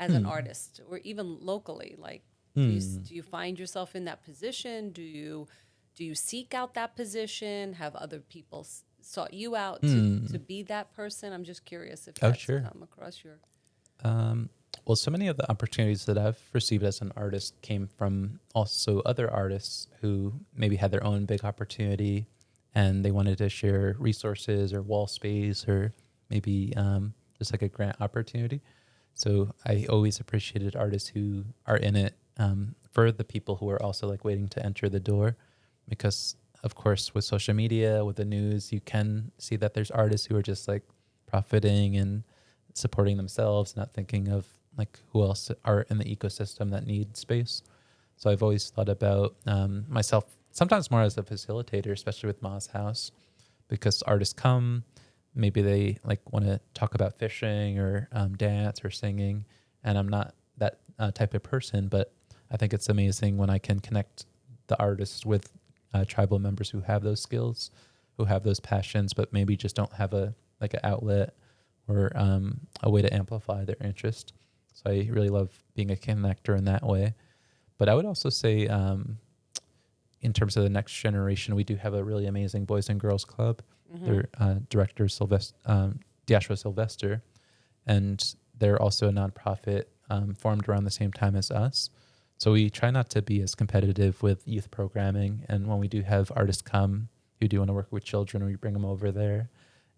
as an artist, or even locally? Like, do you find yourself in that position? Do you seek out that position? Have other people sought you out to be that person? I'm just curious if that's Sure. come across your... Well, so many of the opportunities that I've received as an artist came from also other artists who maybe had their own big opportunity and they wanted to share resources or wall space, or maybe just like a grant opportunity. So I always appreciated artists who are in it for the people who are also like waiting to enter the door, because of course with social media, with the news, you can see that there's artists who are just like profiting and supporting themselves, not thinking of like who else are in the ecosystem that need space. So I've always thought about myself sometimes more as a facilitator, especially with Ma's House, because artists come, maybe they like want to talk about fishing or dance or singing, and I'm not that type of person, but I think it's amazing when I can connect the artists with tribal members who have those skills, who have those passions, but maybe just don't have an outlet or a way to amplify their interest. So I really love being a connector in that way. But I would also say, in terms of the next generation, we do have a really amazing Boys and Girls Club. Their director, Diashua Sylvester, and they're also a nonprofit formed around the same time as us. So we try not to be as competitive with youth programming. And when we do have artists come who do want to work with children, we bring them over there.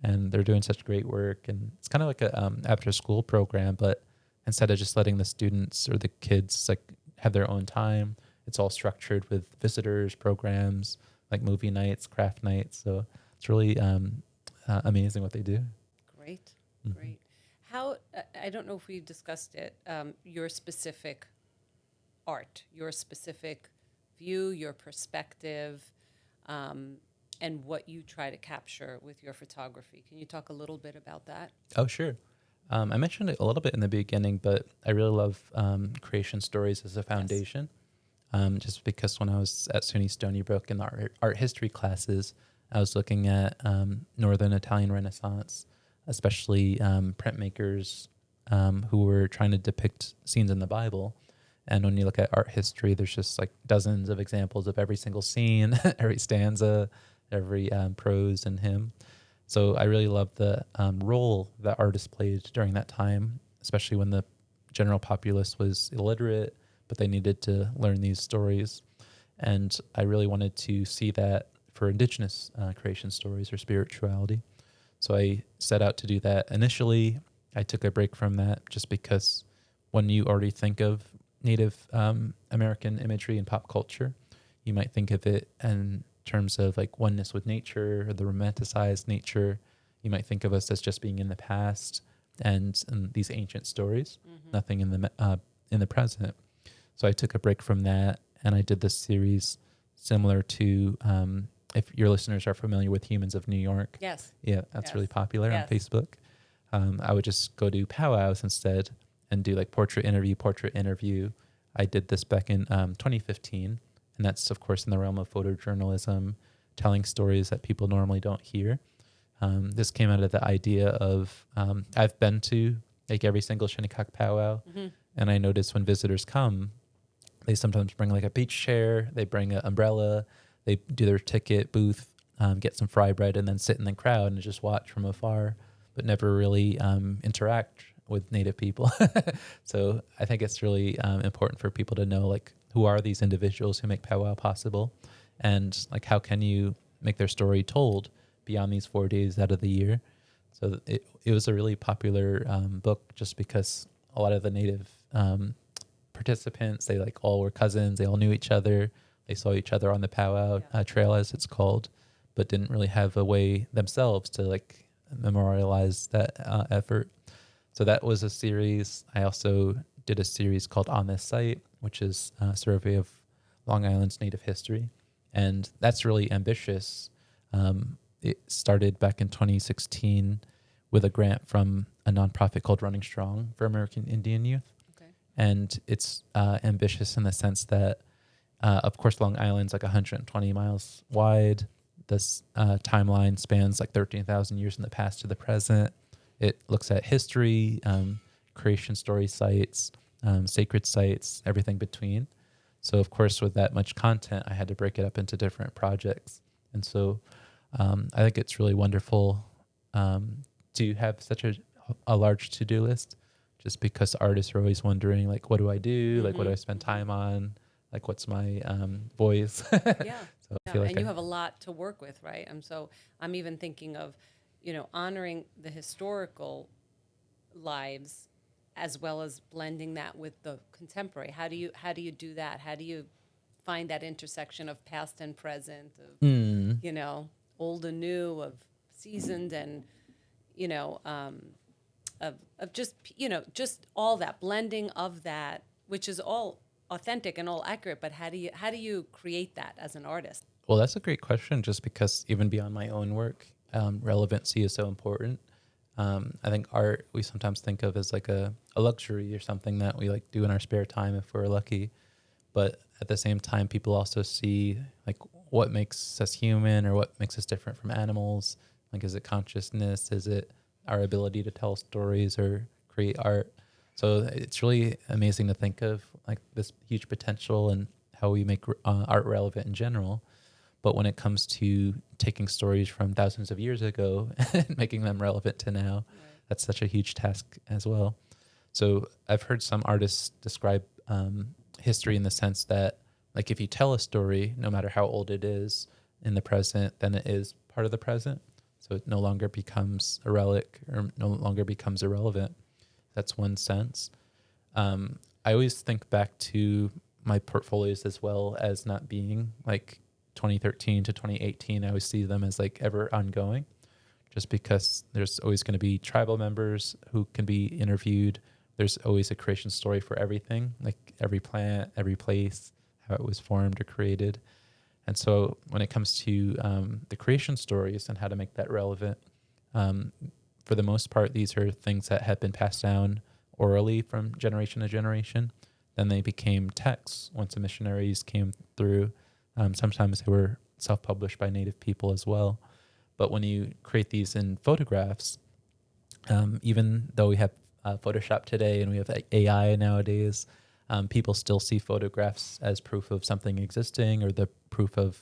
And they're doing such great work. And it's kind of like a after-school program, but instead of just letting the students or the kids like have their own time, it's all structured with visitors, programs, like movie nights, craft nights. So it's really amazing what they do. Great. How, I don't know if we've discussed it, your specific art, your specific view, your perspective, and what you try to capture with your photography. Can you talk a little bit about that? Oh, sure. I mentioned it a little bit in the beginning, but I really love creation stories as a foundation. Just because when I was at SUNY Stony Brook in the art history classes, I was looking at Northern Italian Renaissance, especially printmakers who were trying to depict scenes in the Bible. And when you look at art history, there's just like dozens of examples of every single scene, every stanza, every prose and hymn. So I really love the role that artists played during that time, especially when the general populace was illiterate, but they needed to learn these stories. And I really wanted to see that for Indigenous creation stories or spirituality. So I set out to do that. Initially, I took a break from that just because when you already think of Native American imagery and pop culture, you might think of it in terms of like oneness with nature, or the romanticized nature. You might think of us as just being in the past and these ancient stories, nothing in the present. So I took a break from that, and I did this series similar to, if your listeners are familiar with Humans of New York. Yes. Yeah, that's really popular on Yes. Facebook. I would just go do powwows instead and do like portrait interview. I did this back in 2015, and that's, of course, in the realm of photojournalism, telling stories that people normally don't hear. This came out of the idea of, I've been to like every single Shinnecock powwow, and I notice when visitors come, they sometimes bring like a beach chair, they bring an umbrella, they do their ticket booth, get some fry bread, and then sit in the crowd and just watch from afar, but never really interact with Native people. So I think it's really important for people to know like who are these individuals who make powwow possible, and like how can you make their story told beyond these 4 days out of the year. So it was a really popular book just because a lot of the native participants, they like all were cousins, they all knew each other, they saw each other on the powwow trail, as it's called, but didn't really have a way themselves to like memorialize that effort. So that was a series. I also did a series called On This Site, which is a survey of Long Island's native history. And that's really ambitious. It started back in 2016 with a grant from a nonprofit called Running Strong for American Indian Youth. Okay. And it's ambitious in the sense that, of course, Long Island's like 120 miles wide. This timeline spans like 13,000 years in the past to the present. It looks at history, creation story sites, sacred sites, everything between. So, of course, with that much content, I had to break it up into different projects. And so I think it's really wonderful to have such a large to-do list, just because artists are always wondering, like, what do I do? Like, what do I spend time on? Like, what's my voice? Yeah. So I Yeah, feel like and you have a lot to work with, right? And so I'm even thinking of, honoring the historical lives as well as blending that with the contemporary. How do you do that? How do you find that intersection of past and present, of old and new, of seasoned and of just all that blending of that, which is all authentic and all accurate, but how do you create that as an artist? Well, that's a great question, just because even beyond my own work, relevancy is so important. I think art we sometimes think of as like a luxury or something that we like do in our spare time if we're lucky. But at the same time, people also see like what makes us human or what makes us different from animals. Like, is it consciousness? Is it our ability to tell stories or create art? So it's really amazing to think of like this huge potential and how we make art relevant in general. But when it comes to taking stories from thousands of years ago and making them relevant to now, right, that's such a huge task as well. So I've heard some artists describe history in the sense that, like, if you tell a story, no matter how old it is in the present, then it is part of the present. So it no longer becomes a relic or no longer becomes irrelevant. That's one sense. I always think back to my portfolios as well as not being like 2013 to 2018. I always see them as like ever ongoing, just because there's always going to be tribal members who can be interviewed. There's always a creation story for everything, like every plant, every place, how it was formed or created. And so when it comes to the creation stories and how to make that relevant, for the most part, these are things that have been passed down orally from generation to generation. Then they became texts once the missionaries came through. Sometimes they were self-published by Native people as well. But when you create these in photographs, even though we have Photoshop today and we have AI nowadays, people still see photographs as proof of something existing or the proof of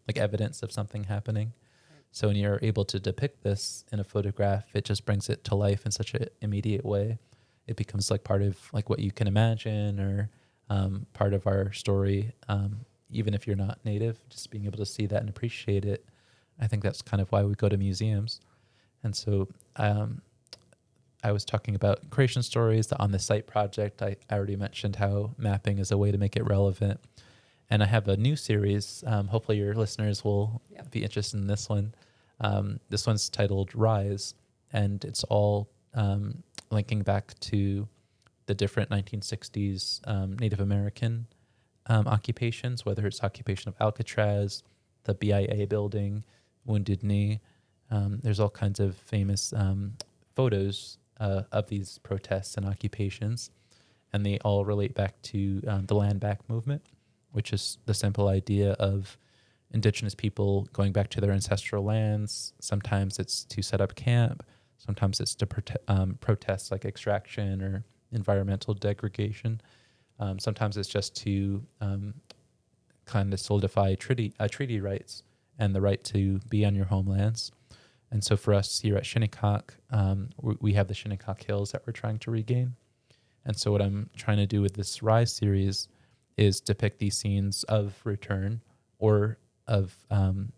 like evidence of something happening. So when you're able to depict this in a photograph, it just brings it to life in such an immediate way. It becomes like part of like what you can imagine or part of our story. Even if you're not Native, just being able to see that and appreciate it. I think that's kind of why we go to museums. And so I was talking about creation stories, the On the Site project. I already mentioned how mapping is a way to make it relevant. And I have a new series. Hopefully your listeners will be interested in this one. This one's titled Rise, and it's all linking back to the different 1960s Native American occupations, whether it's occupation of Alcatraz, the BIA building, Wounded Knee. There's all kinds of famous photos of these protests and occupations, and they all relate back to the Land Back movement, which is the simple idea of Indigenous people going back to their ancestral lands. Sometimes it's to set up camp. Sometimes it's to protest like extraction or environmental degradation. Sometimes it's just to kind of solidify treaty rights and the right to be on your homelands. And so for us here at Shinnecock, we have the Shinnecock Hills that we're trying to regain. And so what I'm trying to do with this Rise series is depict these scenes of return or of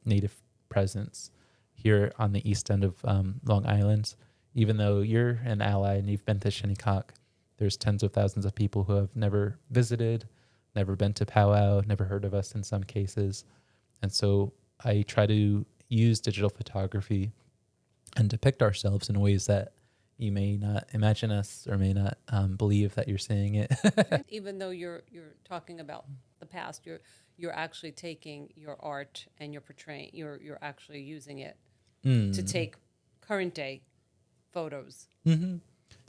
Native presence here on the east end of Long Island. Even though you're an ally and you've been to Shinnecock, there's tens of thousands of people who have never visited, never been to powwow, never heard of us in some cases. And so I try to use digital photography and depict ourselves in ways that you may not imagine us or may not believe that you're seeing it. Even though you're talking about the past, you're actually taking your art and you're portraying, you're actually using it to take current day photos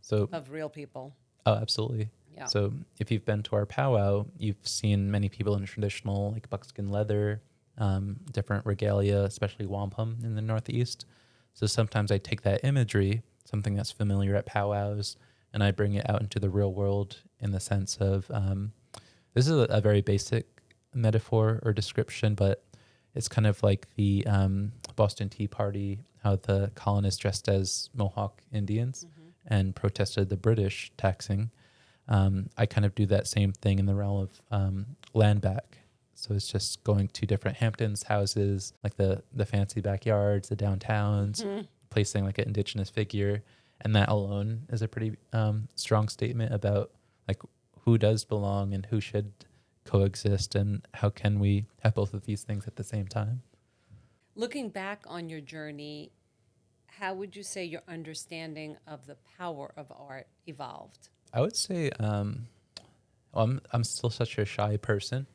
So, of real people. oh, absolutely. Yeah. So if you've been to our powwow, you've seen many people in traditional like buckskin leather, different regalia, especially wampum in the Northeast. So sometimes I take that imagery, something that's familiar at powwows, and I bring it out into the real world in the sense of, this is a very basic metaphor or description, but it's kind of like the Boston Tea Party, how the colonists dressed as Mohawk Indians and protested the British taxing. I kind of do that same thing in the realm of land back. So it's just going to different Hamptons houses, like the fancy backyards, the downtowns, placing like an Indigenous figure. And that alone is a pretty strong statement about like who does belong and who should coexist and how can we have both of these things at the same time. Looking back on your journey, how would you say your understanding of the power of art evolved? I would say I'm still such a shy person,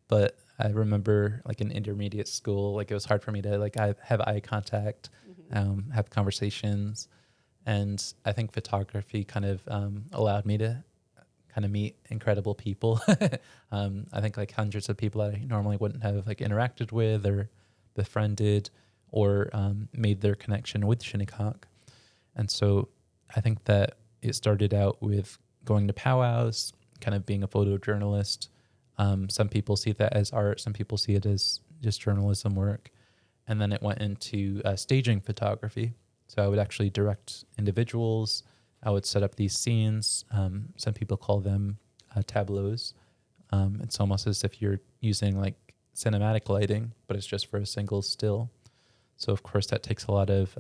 but I remember like in intermediate school, like it was hard for me to like have eye contact, have conversations, and I think photography kind of allowed me to kind of meet incredible people. I think like hundreds of people that I normally wouldn't have like interacted with or befriended or made their connection with Shinnecock. And so I think that it started out with going to powwows, kind of being a photojournalist. Some people see that as art. Some people see it as just journalism work. And then it went into staging photography. So I would actually direct individuals. I would set up these scenes. Some people call them tableaus. It's almost as if you're using like cinematic lighting, but it's just for a single still. So of course that takes a lot of,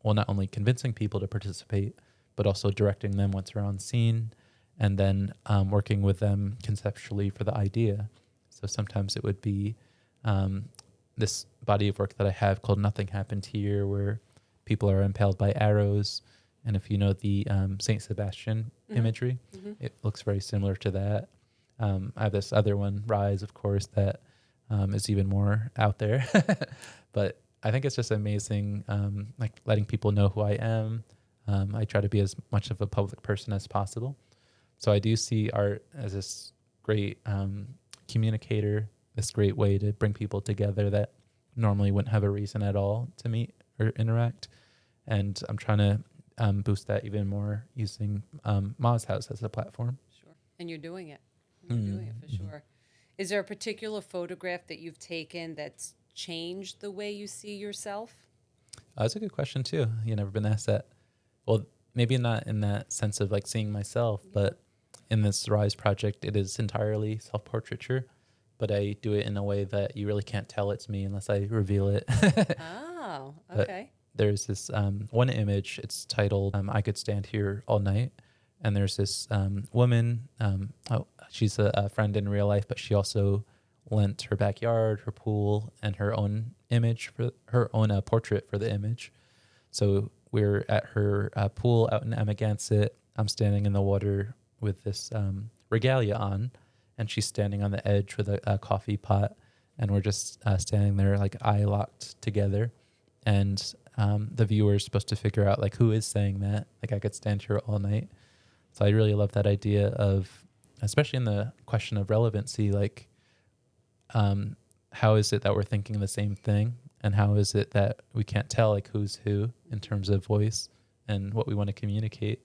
not only convincing people to participate, but also directing them once they're on scene, and then working with them conceptually for the idea. So sometimes it would be this body of work that I have called Nothing Happened Here, where people are impaled by arrows. And if you know the Saint Sebastian imagery, it looks very similar to that. I have this other one, Rise, of course, that is even more out there. But I think it's just amazing, like letting people know who I am. I try to be as much of a public person as possible. So I do see art as this great communicator, this great way to bring people together that normally wouldn't have a reason at all to meet or interact. And I'm trying to boost that even more using Ma's House as a platform. Sure. And you're doing it. You're doing it for sure. Is there a particular photograph that you've taken that's changed the way you see yourself? That's a good question too. You've never been asked that. Well, maybe not in that sense of like seeing myself, but in this Rise project, it is entirely self-portraiture, but I do it in a way that you really can't tell it's me unless I reveal it. Oh, okay. But there's this one image, it's titled I Could Stand Here All Night. And there's this woman, she's a friend in real life, but she also lent her backyard, her pool, and her own image for her own portrait for the image. So we're at her pool out in Amagansett. I'm standing in the water with this regalia on, and she's standing on the edge with a coffee pot, and we're just standing there like eye locked together. And the viewer is supposed to figure out like who is saying that, like I could stand here all night. So I really love that idea of, especially in the question of relevancy, like how is it that we're thinking the same thing? And how is it that we can't tell like who's who in terms of voice and what we want to communicate?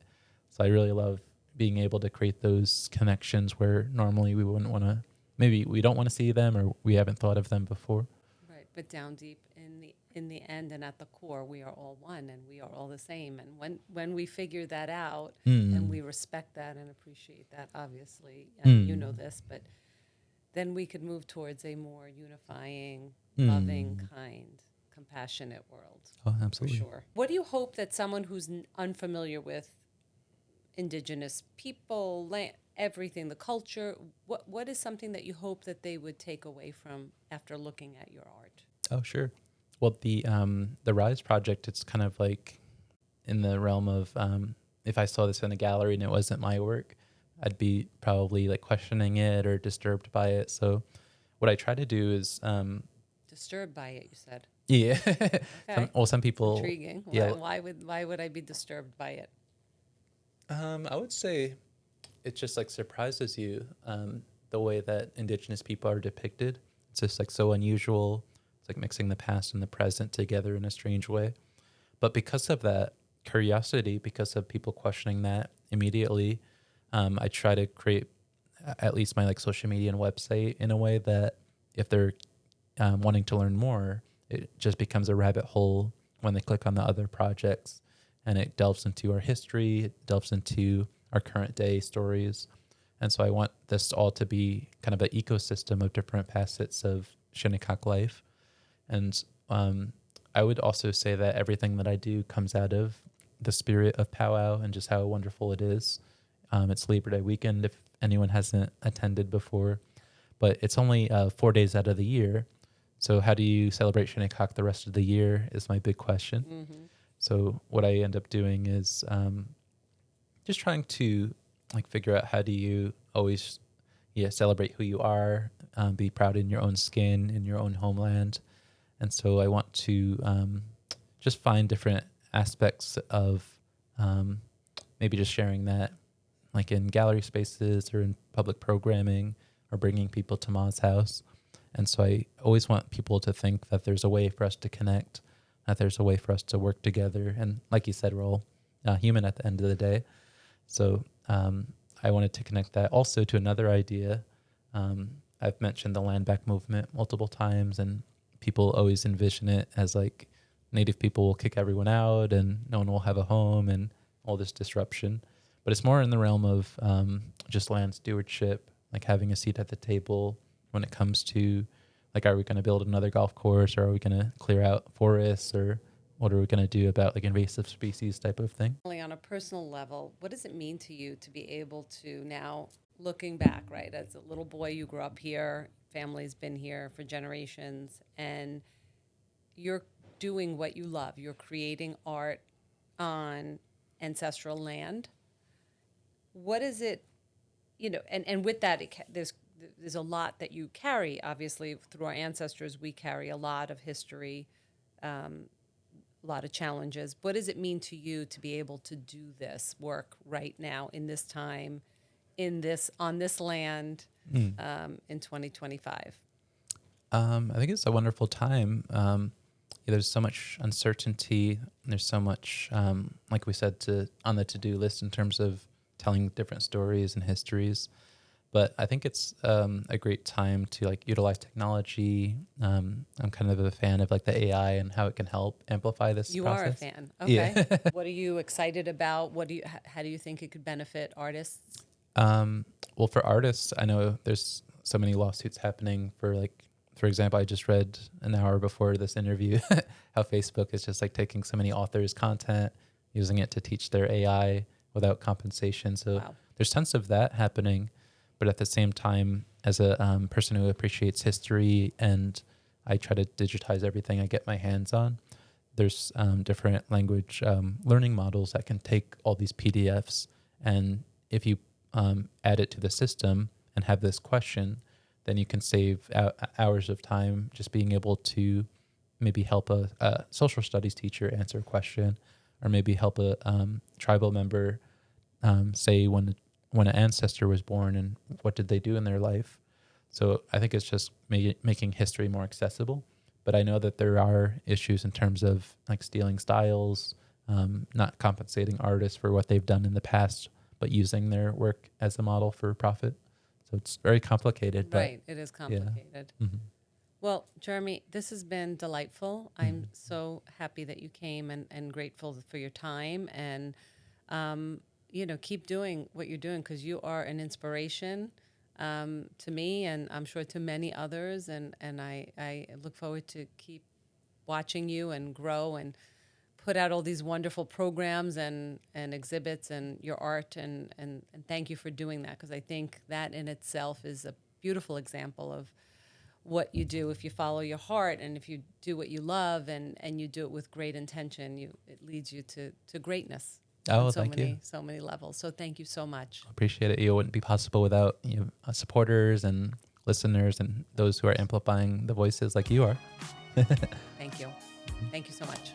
So I really love being able to create those connections where normally we wouldn't want to, maybe we don't want to see them or we haven't thought of them before. Right, but down deep in the end and at the core, we are all one and we are all the same. And when we figure that out and we respect that and appreciate that, obviously, and you know this, but then we could move towards a more unifying, loving, kind, compassionate world. Oh, absolutely. For sure. What do you hope that someone who's unfamiliar with Indigenous people, land, everything, the culture, what is something that you hope that they would take away from after looking at your art? Oh, sure. Well, the Rise project, it's kind of like in the realm of if I saw this in a gallery and it wasn't my work, I'd be probably like questioning it or disturbed by it. So what I try to do is Disturbed by it, you said. yeah. Okay. Some people Intriguing. Yeah. Why would I be disturbed by it? I would say it just like surprises you the way that Indigenous people are depicted. It's just like so unusual. It's like mixing the past and the present together in a strange way. But because of that curiosity, because of people questioning that immediately, I try to create at least my like social media and website in a way that if they're wanting to learn more, it just becomes a rabbit hole when they click on the other projects, and it delves into our history, it delves into our current day stories. And so I want this all to be kind of an ecosystem of different facets of Shinnecock life. And I would also say that everything that I do comes out of the spirit of powwow and just how wonderful it is. It's Labor Day weekend if anyone hasn't attended before, but it's only 4 days out of the year. So how do you celebrate Shinnecock the rest of the year is my big question. Mm-hmm. So what I end up doing is just trying to like figure out how do you always celebrate who you are, be proud in your own skin, in your own homeland. And so I want to just find different aspects of maybe just sharing that like in gallery spaces or in public programming or bringing people to Ma's house. And so I always want people to think that there's a way for us to connect, that there's a way for us to work together. And like you said, we're all human at the end of the day. So I wanted to connect that also to another idea. I've mentioned the land back movement multiple times, and people always envision it as like Native people will kick everyone out and no one will have a home and all this disruption. But it's more in the realm of just land stewardship, like having a seat at the table when it comes to like, are we going to build another golf course, or are we going to clear out forests, or what are we going to do about like invasive species type of thing? On a personal level, what does it mean to you to be able to now, looking back, right, as a little boy, you grew up here, family's been here for generations, and you're doing what you love. You're creating art on ancestral land. What is it, and with that, there's a lot that you carry. Obviously, through our ancestors, we carry a lot of history, a lot of challenges. What does it mean to you to be able to do this work right now in this time, on this land, in 2025? I think it's a wonderful time. There's so much uncertainty. There's so much, like we said, on the to-do list in terms of telling different stories and histories. But I think it's a great time to like utilize technology. I'm kind of a fan of like the AI and how it can help amplify this You process. are a fan. Okay. Yeah. What are you excited about? How do you think it could benefit artists? Well, for artists, I know there's so many lawsuits happening for like, for example, I just read an hour before this interview how Facebook is just like taking so many authors' content, using it to teach their AI without compensation. So Wow. There's tons of that happening. But at the same time, as a person who appreciates history and I try to digitize everything I get my hands on, there's different language learning models that can take all these PDFs, and if you add it to the system and have this question, then you can save hours of time just being able to maybe help a social studies teacher answer a question, or maybe help a tribal member say when an ancestor was born and what did they do in their life. So I think it's just making history more accessible. But I know that there are issues in terms of like stealing styles, not compensating artists for what they've done in the past, but using their work as a model for profit. So it's very complicated. Right, it is complicated. Yeah. Mm-hmm. Well, Jeremy, this has been delightful. I'm so happy that you came and grateful for your time. And, keep doing what you're doing, because you are an inspiration. to me, and I'm sure to many others. And I look forward to keep watching you and grow and put out all these wonderful programs and exhibits and your art. And thank you for doing that, because I think that in itself is a beautiful example of what you do if you follow your heart and if you do what you love and you do it with great intention. It leads you to greatness. Oh, on thank you. So many levels. So thank you so much. Appreciate it. It wouldn't be possible without supporters and listeners and those who are amplifying the voices like you are. Thank you. Thank you so much.